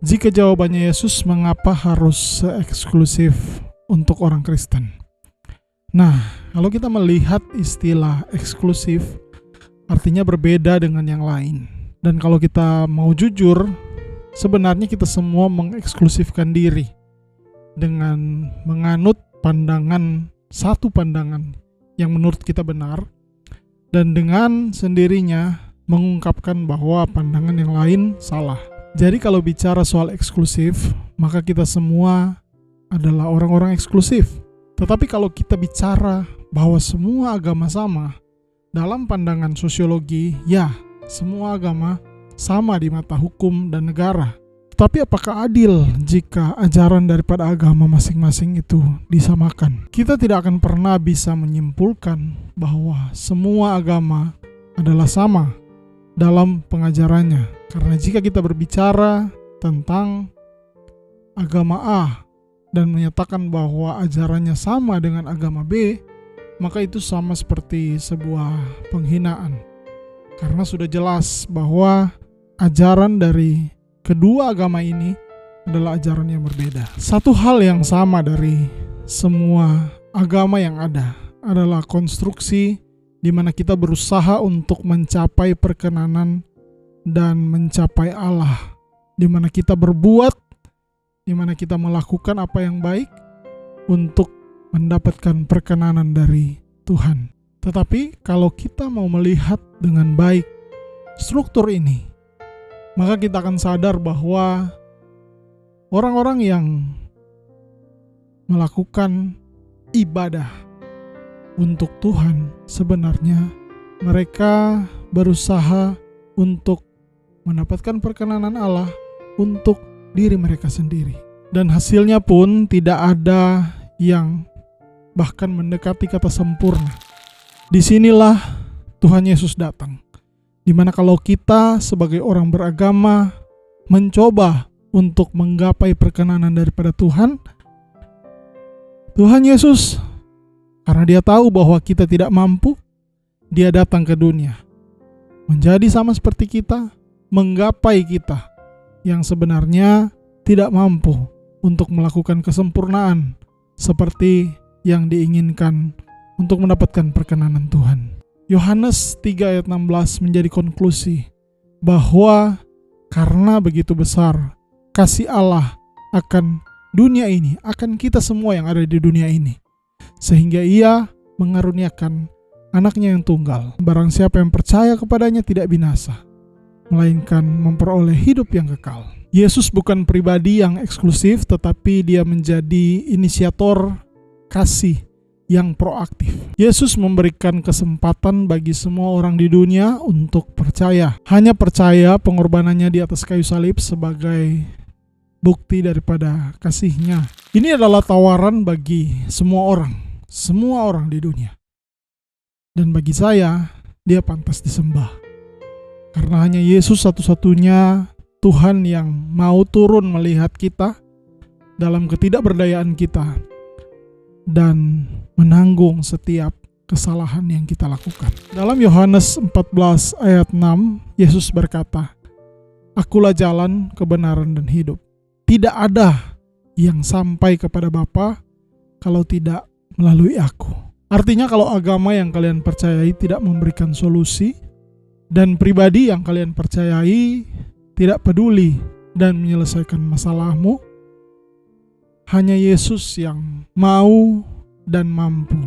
Jika jawabannya Yesus, mengapa harus eksklusif untuk orang Kristen? Nah, kalau kita melihat istilah eksklusif, artinya berbeda dengan yang lain. Dan kalau kita mau jujur, sebenarnya kita semua mengeksklusifkan diri dengan menganut satu pandangan yang menurut kita benar, dan dengan sendirinya mengungkapkan bahwa pandangan yang lain salah. Jadi kalau bicara soal eksklusif, maka kita semua adalah orang-orang eksklusif. Tetapi kalau kita bicara bahwa semua agama sama, dalam pandangan sosiologi, ya, semua agama sama di mata hukum dan negara. Tapi apakah adil jika ajaran daripada agama masing-masing itu disamakan? Kita tidak akan pernah bisa menyimpulkan bahwa semua agama adalah sama dalam pengajarannya. Karena jika kita berbicara tentang agama A dan menyatakan bahwa ajarannya sama dengan agama B, maka itu sama seperti sebuah penghinaan. Karena sudah jelas bahwa ajaran dari kedua agama ini adalah ajaran yang berbeda. Satu hal yang sama dari semua agama yang ada adalah konstruksi di mana kita berusaha untuk mencapai perkenanan dan mencapai Allah, di mana kita berbuat, di mana kita melakukan apa yang baik untuk mendapatkan perkenanan dari Tuhan. Tetapi kalau kita mau melihat dengan baik struktur ini, maka kita akan sadar bahwa orang-orang yang melakukan ibadah untuk Tuhan sebenarnya mereka berusaha untuk mendapatkan perkenanan Allah untuk diri mereka sendiri. Dan hasilnya pun tidak ada yang bahkan mendekati kata sempurna. Disinilah Tuhan Yesus datang. Dimana kalau kita sebagai orang beragama mencoba untuk menggapai perkenanan daripada Tuhan, Tuhan Yesus, karena dia tahu bahwa kita tidak mampu, dia datang ke dunia. Menjadi sama seperti kita, menggapai kita yang sebenarnya tidak mampu untuk melakukan kesempurnaan seperti yang diinginkan untuk mendapatkan perkenanan Tuhan. Yohanes 3 ayat 16 menjadi konklusi bahwa karena begitu besar kasih Allah akan dunia ini, akan kita semua yang ada di dunia ini, sehingga ia mengaruniakan anaknya yang tunggal. Barang siapa yang percaya kepadanya tidak binasa, melainkan memperoleh hidup yang kekal. Yesus bukan pribadi yang eksklusif, tetapi dia menjadi inisiator kasih yang proaktif. Yesus memberikan kesempatan bagi semua orang di dunia untuk percaya. Hanya percaya pengorbanannya di atas kayu salib sebagai bukti daripada kasihnya. Ini adalah tawaran bagi semua orang di dunia. Dan bagi saya, dia pantas disembah. Karena hanya Yesus satu-satunya Tuhan yang mau turun melihat kita dalam ketidakberdayaan kita dan menanggung setiap kesalahan yang kita lakukan. Dalam Yohanes 14 ayat 6, Yesus berkata, "Akulah jalan, kebenaran, dan hidup. Tidak ada yang sampai kepada Bapa kalau tidak melalui aku." Artinya kalau agama yang kalian percayai tidak memberikan solusi, dan pribadi yang kalian percayai tidak peduli dan menyelesaikan masalahmu, hanya Yesus yang mau dan mampu